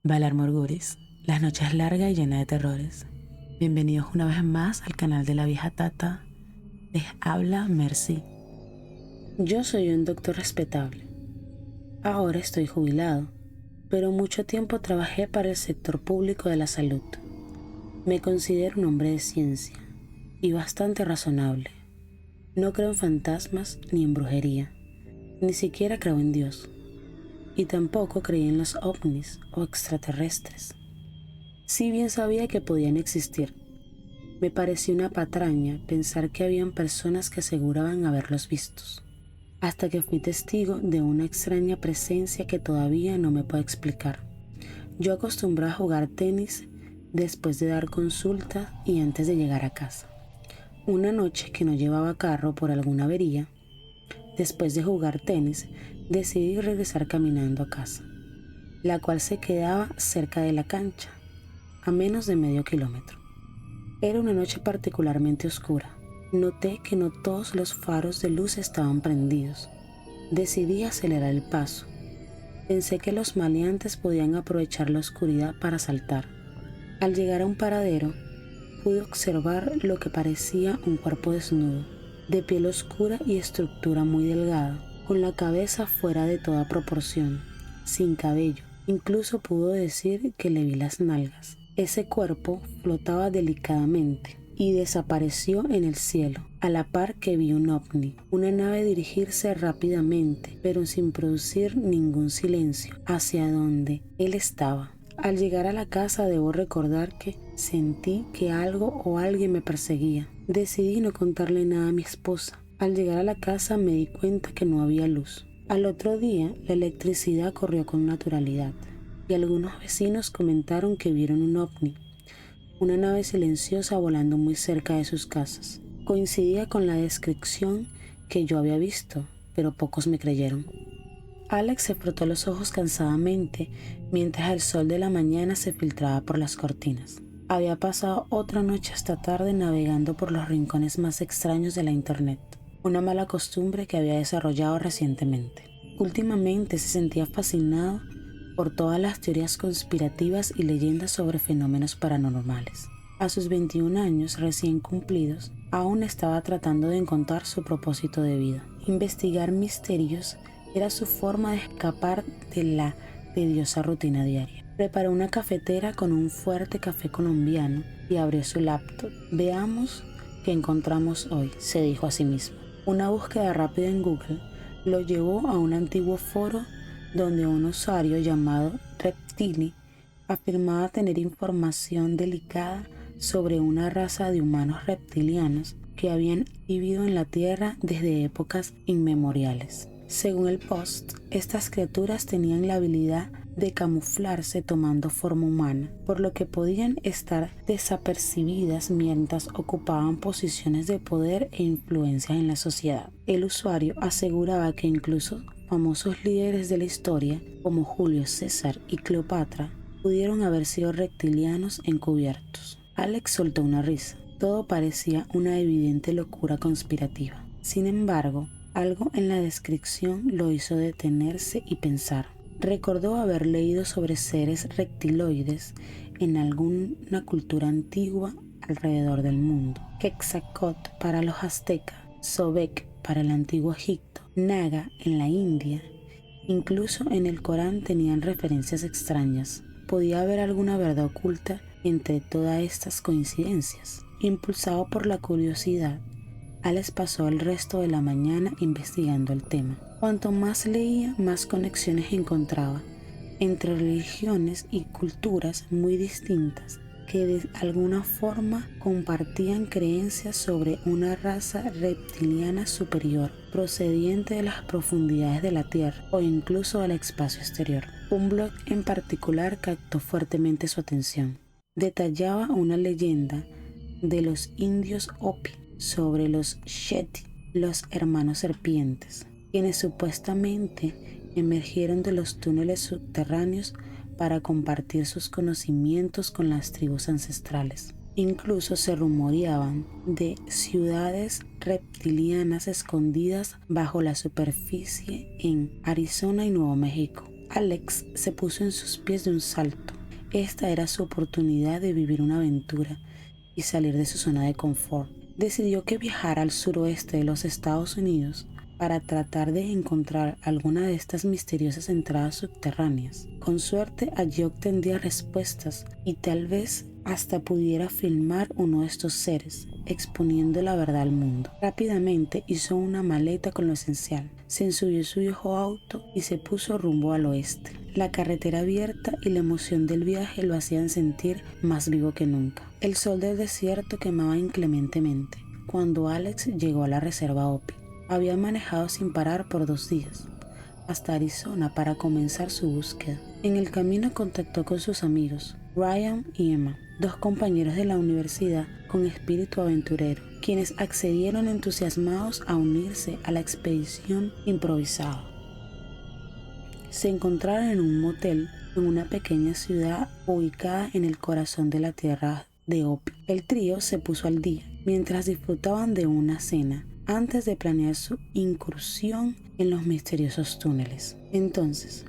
Valar Morgulis, las noches largas y llenas de terrores. Bienvenidos una vez más al canal de la vieja Tata. Les habla Mercy. Yo soy un doctor respetable. Ahora estoy jubilado, pero mucho tiempo trabajé para el sector público de la salud. Me considero un hombre de ciencia y bastante razonable. No creo en fantasmas ni en brujería, ni siquiera creo en Dios. Y tampoco creí en los ovnis o extraterrestres. Si bien sabía que podían existir, me pareció una patraña pensar que habían personas que aseguraban haberlos vistos, hasta que fui testigo de una extraña presencia que todavía no me puedo explicar. Yo acostumbraba a jugar tenis después de dar consulta y antes de llegar a casa. Una noche que no llevaba carro por alguna avería, después de jugar tenis, decidí regresar caminando a casa, la cual se quedaba cerca de la cancha, a menos de medio kilómetro. Era una noche particularmente oscura. Noté que no todos los faros de luz estaban prendidos. Decidí acelerar el paso. Pensé que los maleantes podían aprovechar la oscuridad para asaltar. Al llegar a un paradero, pude observar lo que parecía un cuerpo desnudo, de piel oscura y estructura muy delgada, con la cabeza fuera de toda proporción, sin cabello. Incluso pudo decir que le vi las nalgas. Ese cuerpo flotaba delicadamente y desapareció en el cielo, a la par que vi un ovni, una nave dirigirse rápidamente, pero sin producir ningún silencio, hacia donde él estaba. Al llegar a la casa debo recordar que sentí que algo o alguien me perseguía. Decidí no contarle nada a mi esposa. Al llegar a la casa me di cuenta que no había luz. Al otro día la electricidad corrió con naturalidad y algunos vecinos comentaron que vieron un ovni, una nave silenciosa volando muy cerca de sus casas. Coincidía con la descripción que yo había visto, pero pocos me creyeron. Alex se frotó los ojos cansadamente mientras el sol de la mañana se filtraba por las cortinas. Había pasado otra noche hasta tarde navegando por los rincones más extraños de la internet, una mala costumbre que había desarrollado recientemente. Últimamente se sentía fascinado por todas las teorías conspirativas y leyendas sobre fenómenos paranormales. A sus 21 años recién cumplidos, aún estaba tratando de encontrar su propósito de vida. Investigar misterios era su forma de escapar de la tediosa rutina diaria. Preparó una cafetera con un fuerte café colombiano y abrió su laptop. Veamos qué encontramos hoy, se dijo a sí mismo. Una búsqueda rápida en Google lo llevó a un antiguo foro donde un usuario llamado Reptili afirmaba tener información delicada sobre una raza de humanos reptilianos que habían vivido en la Tierra desde épocas inmemoriales. Según el post, estas criaturas tenían la habilidad de camuflarse tomando forma humana, por lo que podían estar desapercibidas mientras ocupaban posiciones de poder e influencia en la sociedad. El usuario aseguraba que incluso famosos líderes de la historia, como Julio César y Cleopatra, pudieron haber sido reptilianos encubiertos. Alex soltó una risa. Todo parecía una evidente locura conspirativa. Sin embargo, algo en la descripción lo hizo detenerse y pensar. Recordó haber leído sobre seres reptiloides en alguna cultura antigua alrededor del mundo. Quetzalcóatl para los aztecas, Sobek para el antiguo Egipto, Naga en la India. Incluso en el Corán tenían referencias extrañas. ¿Podía haber alguna verdad oculta entre todas estas coincidencias? Impulsado por la curiosidad, Alex pasó el resto de la mañana investigando el tema. Cuanto más leía, más conexiones encontraba entre religiones y culturas muy distintas que de alguna forma compartían creencias sobre una raza reptiliana superior, procediente de las profundidades de la Tierra o incluso del espacio exterior. Un blog en particular captó fuertemente su atención. Detallaba una leyenda de los indios Hopi sobre los Shetty, los hermanos serpientes, quienes supuestamente emergieron de los túneles subterráneos para compartir sus conocimientos con las tribus ancestrales. Incluso se rumoreaban de ciudades reptilianas escondidas bajo la superficie en Arizona y Nuevo México. Alex se puso en sus pies de un salto. Esta era su oportunidad de vivir una aventura y salir de su zona de confort. Decidió que viajara al suroeste de los Estados Unidos para tratar de encontrar alguna de estas misteriosas entradas subterráneas. Con suerte, allí obtendría respuestas y tal vez hasta pudiera filmar uno de estos seres, exponiendo la verdad al mundo. Rápidamente hizo una maleta con lo esencial, se subió su viejo auto y se puso rumbo al oeste. La carretera abierta y la emoción del viaje lo hacían sentir más vivo que nunca. El sol del desierto quemaba inclementemente cuando Alex llegó a la reserva Hopi. Había manejado sin parar por 2 días hasta Arizona para comenzar su búsqueda. En el camino contactó con sus amigos, Ryan y Emma, 2 compañeros de la universidad con espíritu aventurero, quienes accedieron entusiasmados a unirse a la expedición improvisada. Se encontraron en un motel en una pequeña ciudad ubicada en el corazón de la tierra de Hopi. El trío se puso al día mientras disfrutaban de una cena antes de planear su incursión en los misteriosos túneles. Entonces,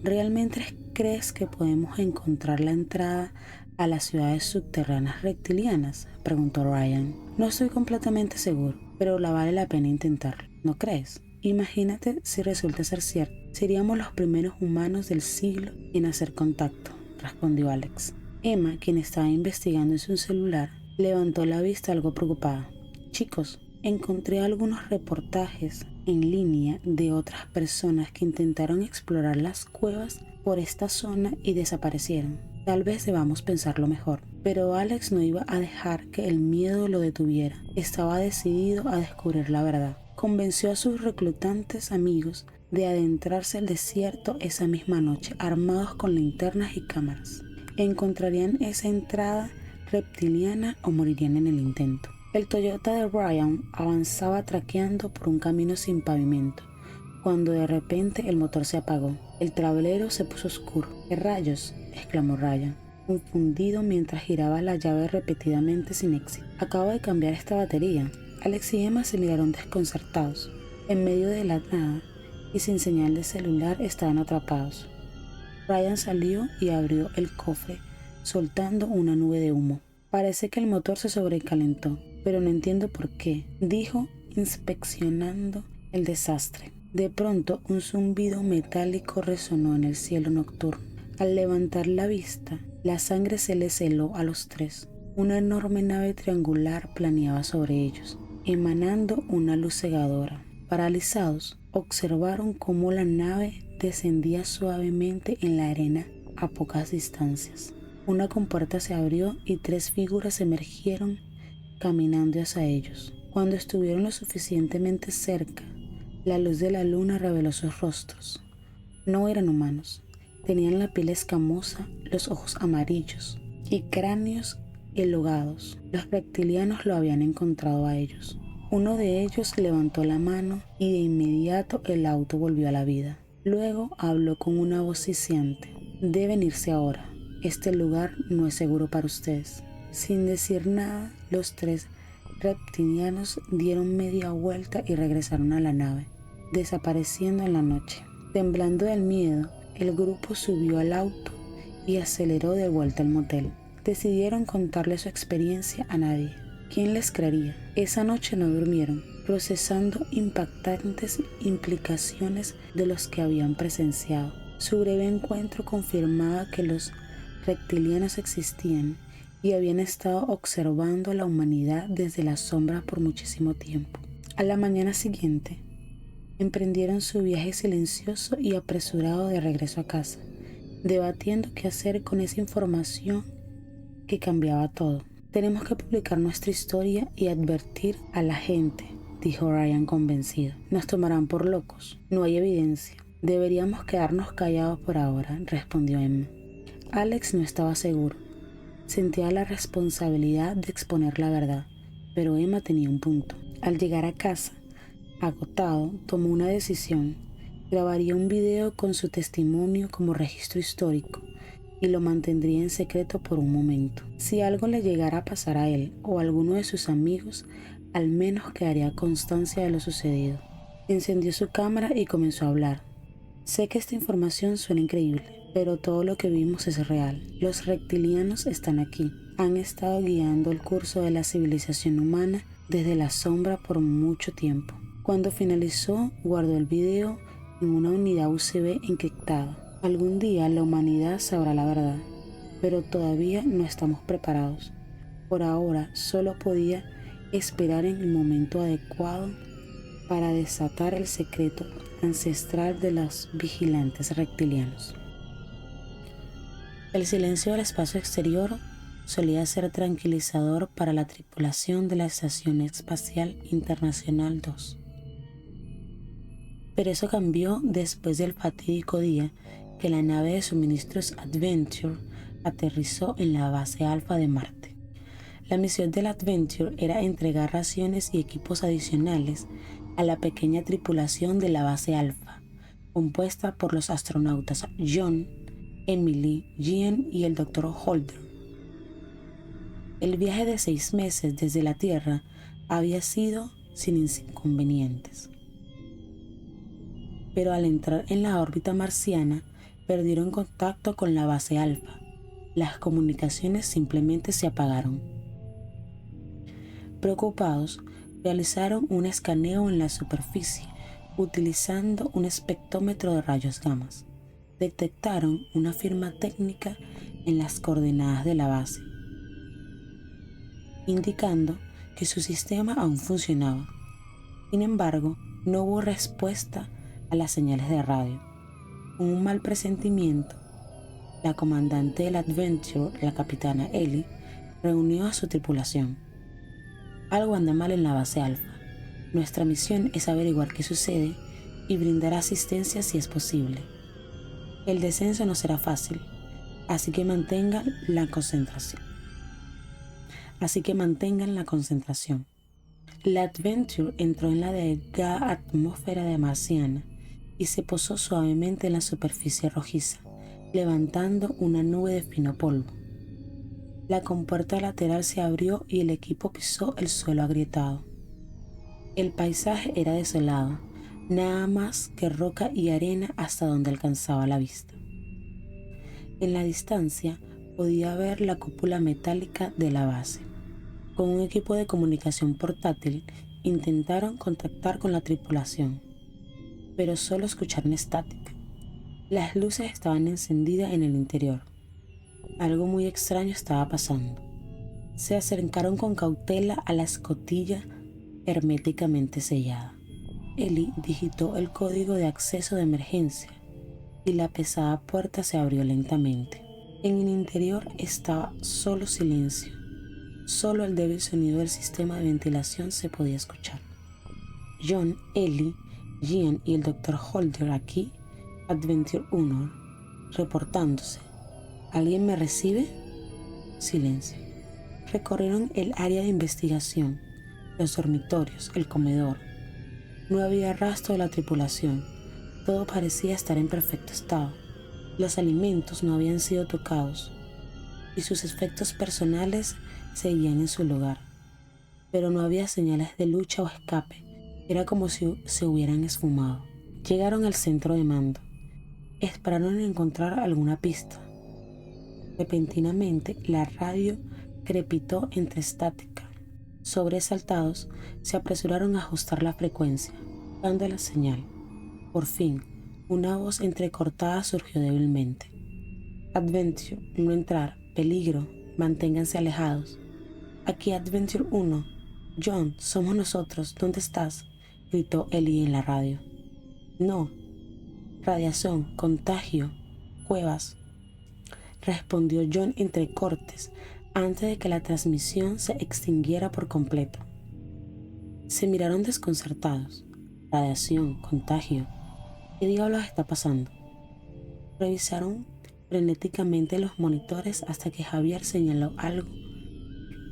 ¿realmente crees que podemos encontrar la entrada a las ciudades subterráneas reptilianas?, preguntó Ryan. No estoy completamente seguro, pero vale la pena intentarlo, ¿no crees? Imagínate si resulta ser cierto. Seríamos los primeros humanos del siglo en hacer contacto, respondió Alex. Emma, quien estaba investigando en su celular, levantó la vista algo preocupada. Chicos, encontré algunos reportajes en línea de otras personas que intentaron explorar las cuevas por esta zona y desaparecieron. Tal vez debamos pensarlo mejor. Pero Alex no iba a dejar que el miedo lo detuviera. Estaba decidido a descubrir la verdad. Convenció a sus reclutantes amigos de adentrarse al desierto esa misma noche, armados con linternas y cámaras. Encontrarían esa entrada reptiliana o morirían en el intento. El Toyota de Ryan avanzaba traqueando por un camino sin pavimento, cuando de repente el motor se apagó. El tablero se puso oscuro. ¿Qué rayos?, exclamó Ryan, confundido mientras giraba la llave repetidamente sin éxito. Acabo de cambiar esta batería. Alex y Emma se miraron desconcertados. En medio de la nada y sin señal de celular estaban atrapados. Ryan salió y abrió el cofre, soltando una nube de humo. Parece que el motor se sobrecalentó, pero no entiendo por qué, dijo, inspeccionando el desastre. De pronto, un zumbido metálico resonó en el cielo nocturno. Al levantar la vista, la sangre se les heló a los 3. Una enorme nave triangular planeaba sobre ellos, emanando una luz cegadora. Paralizados, observaron cómo la nave descendía suavemente en la arena a pocas distancias. Una compuerta se abrió y 3 figuras emergieron caminando hacia ellos. Cuando estuvieron lo suficientemente cerca, la luz de la luna reveló sus rostros. No eran humanos. Tenían la piel escamosa, los ojos amarillos y cráneos enlogados. Los reptilianos lo habían encontrado a ellos. Uno de ellos levantó la mano y de inmediato el auto volvió a la vida. Luego habló con una voz siseante. Deben irse ahora. Este lugar no es seguro para ustedes. Sin decir nada, los 3 reptilianos dieron media vuelta y regresaron a la nave, desapareciendo en la noche. Temblando del miedo, el grupo subió al auto y aceleró de vuelta al motel. Decidieron contarle su experiencia a nadie. ¿Quién les creería? Esa noche no durmieron, procesando impactantes implicaciones de los que habían presenciado. Su breve encuentro confirmaba que los reptilianos existían y habían estado observando a la humanidad desde las sombras por muchísimo tiempo. A la mañana siguiente, emprendieron su viaje silencioso y apresurado de regreso a casa, debatiendo qué hacer con esa información que cambiaba todo. Tenemos que publicar nuestra historia y advertir a la gente, dijo Ryan convencido. Nos tomarán por locos. No hay evidencia. Deberíamos quedarnos callados por ahora, respondió Emma. Alex no estaba seguro. Sentía la responsabilidad de exponer la verdad, pero Emma tenía un punto. Al llegar a casa, agotado, tomó una decisión. Grabaría un video con su testimonio como registro histórico y lo mantendría en secreto por un momento. Si algo le llegara a pasar a él o a alguno de sus amigos, al menos quedaría constancia de lo sucedido. Encendió su cámara y comenzó a hablar. Sé que esta información suena increíble, pero todo lo que vimos es real. Los reptilianos están aquí. Han estado guiando el curso de la civilización humana desde la sombra por mucho tiempo. Cuando finalizó, guardó el video en una unidad USB encriptada. Algún día la humanidad sabrá la verdad, pero todavía no estamos preparados. Por ahora solo podía esperar en el momento adecuado para desatar el secreto ancestral de los vigilantes reptilianos. El silencio del espacio exterior solía ser tranquilizador para la tripulación de la Estación Espacial Internacional 2. Pero eso cambió después del fatídico día que la nave de suministros Adventure aterrizó en la base Alfa de Marte. La misión del Adventure era entregar raciones y equipos adicionales a la pequeña tripulación de la base Alfa, compuesta por los astronautas John, Emily, Jean y el Dr. Holder. El viaje de 6 meses desde la Tierra había sido sin inconvenientes. Pero al entrar en la órbita marciana, perdieron contacto con la base Alfa. Las comunicaciones simplemente se apagaron. Preocupados, realizaron un escaneo en la superficie utilizando un espectrómetro de rayos gamma. Detectaron una firma técnica en las coordenadas de la base, indicando que su sistema aún funcionaba. Sin embargo, no hubo respuesta a las señales de radio. Con un mal presentimiento, la comandante del Adventure, la capitana Ellie, reunió a su tripulación. Algo anda mal en la base Alfa. Nuestra misión es averiguar qué sucede y brindar asistencia si es posible. El descenso no será fácil, así que mantengan la concentración. La Adventure entró en la delgada atmósfera de marciana y se posó suavemente en la superficie rojiza, levantando una nube de fino polvo. La compuerta lateral se abrió y el equipo pisó el suelo agrietado. El paisaje era desolado, nada más que roca y arena hasta donde alcanzaba la vista. En la distancia podía ver la cúpula metálica de la base. Con un equipo de comunicación portátil intentaron contactar con la tripulación, pero solo escucharon estática. Las luces estaban encendidas en el interior. Algo muy extraño estaba pasando. Se acercaron con cautela a la escotilla herméticamente sellada. Ellie digitó el código de acceso de emergencia y la pesada puerta se abrió lentamente. En el interior estaba solo silencio. Solo el débil sonido del sistema de ventilación se podía escuchar. John, Ellie, Jean y el Dr. Holder aquí, Adventure 1, reportándose. ¿Alguien me recibe? Silencio. Recorrieron el área de investigación, los dormitorios, el comedor. No había rastro de la tripulación. Todo parecía estar en perfecto estado. Los alimentos no habían sido tocados y sus efectos personales seguían en su lugar. Pero no había señales de lucha o escape. Era como si se hubieran esfumado. Llegaron al centro de mando. Esperaron encontrar alguna pista. Repentinamente, la radio crepitó entre estática. Sobresaltados, se apresuraron a ajustar la frecuencia, dando la señal. Por fin, una voz entrecortada surgió débilmente. Adventure, no entrar, peligro, manténganse alejados. Aquí Adventure 1. John, somos nosotros, ¿dónde estás? Gritó Ellie en la radio. No. Radiación, contagio, cuevas, respondió John entre cortes antes de que la transmisión se extinguiera por completo. Se miraron desconcertados. Radiación, contagio. ¿Qué diablos está pasando? Revisaron frenéticamente los monitores hasta que Javier señaló algo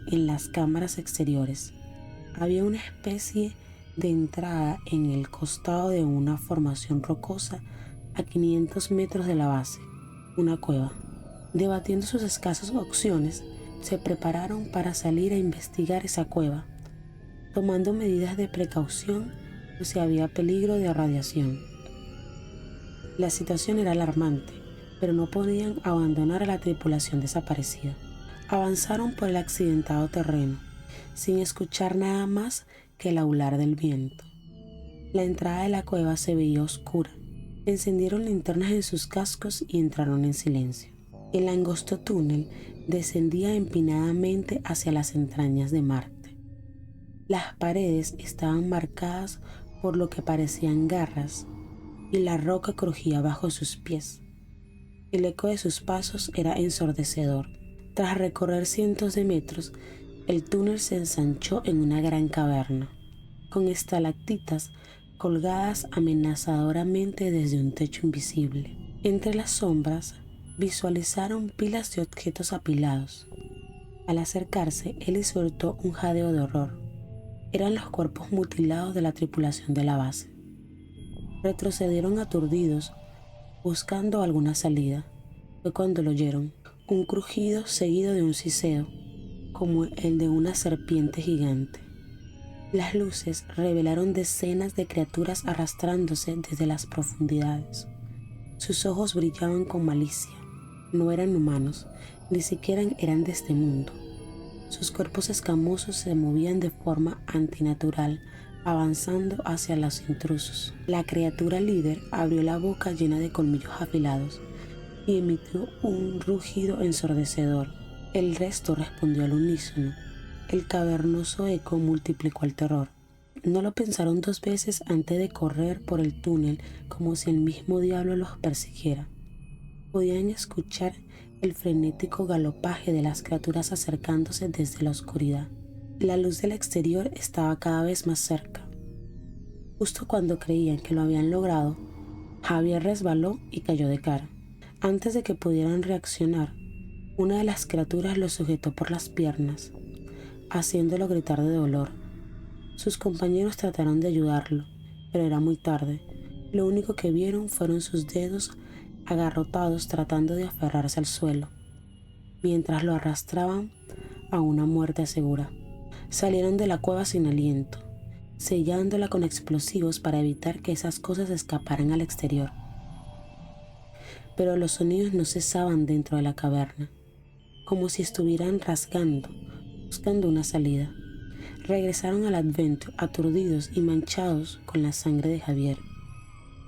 en las cámaras exteriores. Había una especie de entrada en el costado de una formación rocosa a 500 metros de la base, una cueva. Debatiendo sus escasas opciones, se prepararon para salir a investigar esa cueva, tomando medidas de precaución por si había peligro de radiación. La situación era alarmante, pero no podían abandonar a la tripulación desaparecida. Avanzaron por el accidentado terreno, sin escuchar nada más que el aular del viento. La entrada de la cueva se veía oscura. Encendieron linternas en sus cascos y entraron en silencio. El angosto túnel descendía empinadamente hacia las entrañas de Marte. Las paredes estaban marcadas por lo que parecían garras y la roca crujía bajo sus pies. El eco de sus pasos era ensordecedor. Tras recorrer cientos de metros, el túnel se ensanchó en una gran caverna, con estalactitas colgadas amenazadoramente desde un techo invisible. Entre las sombras, visualizaron pilas de objetos apilados. Al acercarse, Ellie soltó un jadeo de horror. Eran los cuerpos mutilados de la tripulación de la base. Retrocedieron aturdidos, buscando alguna salida. Fue cuando lo oyeron, un crujido seguido de un siseo, como el de una serpiente gigante. Las luces revelaron decenas de criaturas arrastrándose desde las profundidades. Sus ojos brillaban con malicia. No eran humanos, ni siquiera eran de este mundo. Sus cuerpos escamosos se movían de forma antinatural, avanzando hacia los intrusos. La criatura líder abrió la boca llena de colmillos afilados y emitió un rugido ensordecedor. El resto respondió al unísono. El cavernoso eco multiplicó el terror. No lo pensaron dos veces antes de correr por el túnel como si el mismo diablo los persiguiera. Podían escuchar el frenético galopaje de las criaturas acercándose desde la oscuridad. La luz del exterior estaba cada vez más cerca. Justo cuando creían que lo habían logrado, Javier resbaló y cayó de cara. Antes de que pudieran reaccionar, una de las criaturas lo sujetó por las piernas, haciéndolo gritar de dolor. Sus compañeros trataron de ayudarlo, pero era muy tarde. Lo único que vieron fueron sus dedos agarrotados tratando de aferrarse al suelo, mientras lo arrastraban a una muerte segura. Salieron de la cueva sin aliento, sellándola con explosivos para evitar que esas cosas escaparan al exterior. Pero los sonidos no cesaban dentro de la caverna, como si estuvieran rasgando, buscando una salida. Regresaron al Adventure aturdidos y manchados con la sangre de Javier.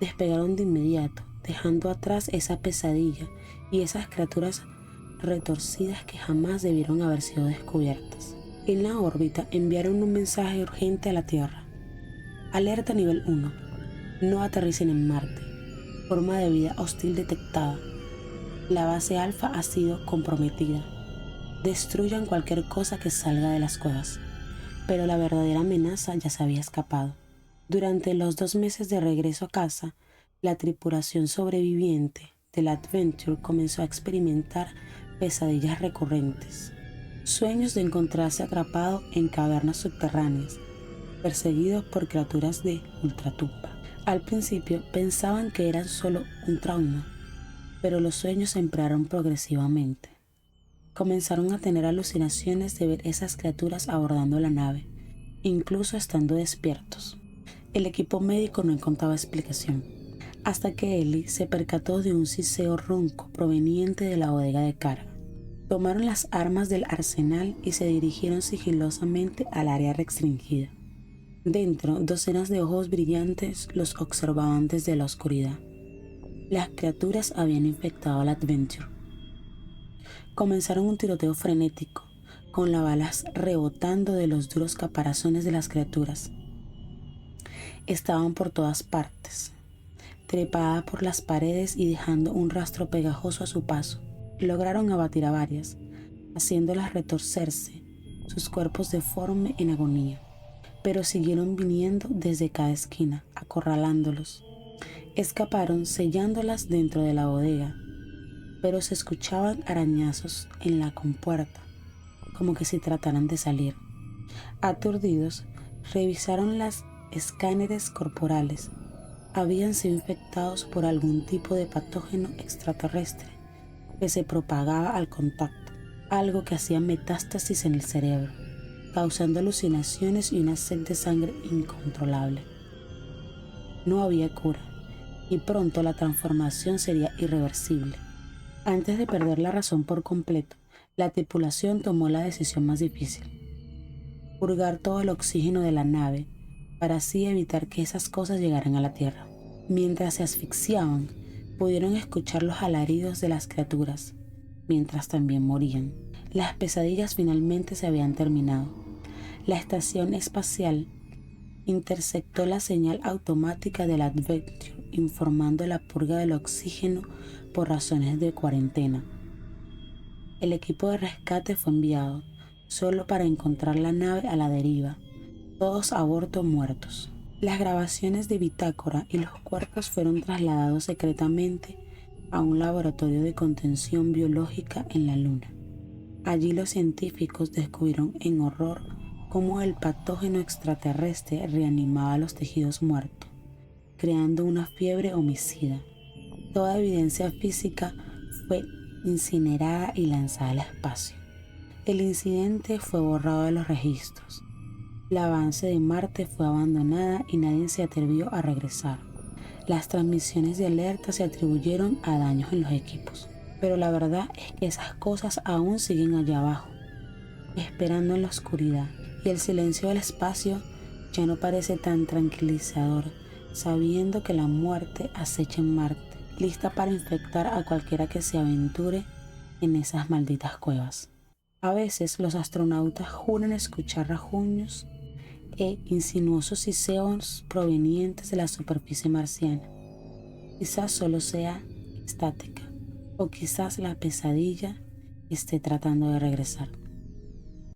Despegaron de inmediato, dejando atrás esa pesadilla y esas criaturas retorcidas que jamás debieron haber sido descubiertas. En la órbita enviaron un mensaje urgente a la Tierra. Alerta nivel 1. No aterricen en Marte. Forma de vida hostil detectada. La base alfa ha sido comprometida. Destruyan cualquier cosa que salga de las cuevas. Pero la verdadera amenaza ya se había escapado. Durante los 2 meses de regreso a casa, la tripulación sobreviviente del Adventure comenzó a experimentar pesadillas recurrentes. Sueños de encontrarse atrapado en cavernas subterráneas, perseguidos por criaturas de ultratumba. Al principio pensaban que eran solo un trauma, pero los sueños se empeoraron progresivamente. Comenzaron a tener alucinaciones de ver esas criaturas abordando la nave, incluso estando despiertos. El equipo médico no encontraba explicación, hasta que Ellie se percató de un siseo ronco proveniente de la bodega de carga. Tomaron las armas del arsenal y se dirigieron sigilosamente al área restringida. Dentro, docenas de ojos brillantes los observaban desde la oscuridad. Las criaturas habían infectado al Adventure. Comenzaron un tiroteo frenético, con las balas rebotando de los duros caparazones de las criaturas. Estaban por todas partes, trepadas por las paredes y dejando un rastro pegajoso a su paso. Lograron abatir a varias, haciéndolas retorcerse, sus cuerpos deformes en agonía. Pero siguieron viniendo desde cada esquina, acorralándolos. Escaparon sellándolas dentro de la bodega, pero se escuchaban arañazos en la compuerta, como que se trataran de salir. Aturdidos, revisaron las escáneres corporales. Habían sido infectados por algún tipo de patógeno extraterrestre que se propagaba al contacto, algo que hacía metástasis en el cerebro, causando alucinaciones y una sed de sangre incontrolable. No había cura, y pronto la transformación sería irreversible. Antes de perder la razón por completo, la tripulación tomó la decisión más difícil: purgar todo el oxígeno de la nave para así evitar que esas cosas llegaran a la Tierra. Mientras se asfixiaban, pudieron escuchar los alaridos de las criaturas, mientras también morían. Las pesadillas finalmente se habían terminado. La estación espacial interceptó la señal automática del Adventure informando la purga del oxígeno por razones de cuarentena. El equipo de rescate fue enviado, solo para encontrar la nave a la deriva, todos a bordo muertos. Las grabaciones de bitácora y los cuerpos fueron trasladados secretamente a un laboratorio de contención biológica en la Luna. Allí los científicos descubrieron en horror cómo el patógeno extraterrestre reanimaba los tejidos muertos, creando una fiebre homicida. Toda evidencia física fue incinerada y lanzada al espacio. El incidente fue borrado de los registros. La base de Marte fue abandonada y nadie se atrevió a regresar. Las transmisiones de alerta se atribuyeron a daños en los equipos. Pero la verdad es que esas cosas aún siguen allá abajo, esperando en la oscuridad. Y el silencio del espacio ya no parece tan tranquilizador, sabiendo que la muerte acecha en Marte, lista para infectar a cualquiera que se aventure en esas malditas cuevas. A veces los astronautas juran escuchar rajuños e insinuosos siseos provenientes de la superficie marciana. Quizás solo sea estática, o quizás la pesadilla esté tratando de regresar.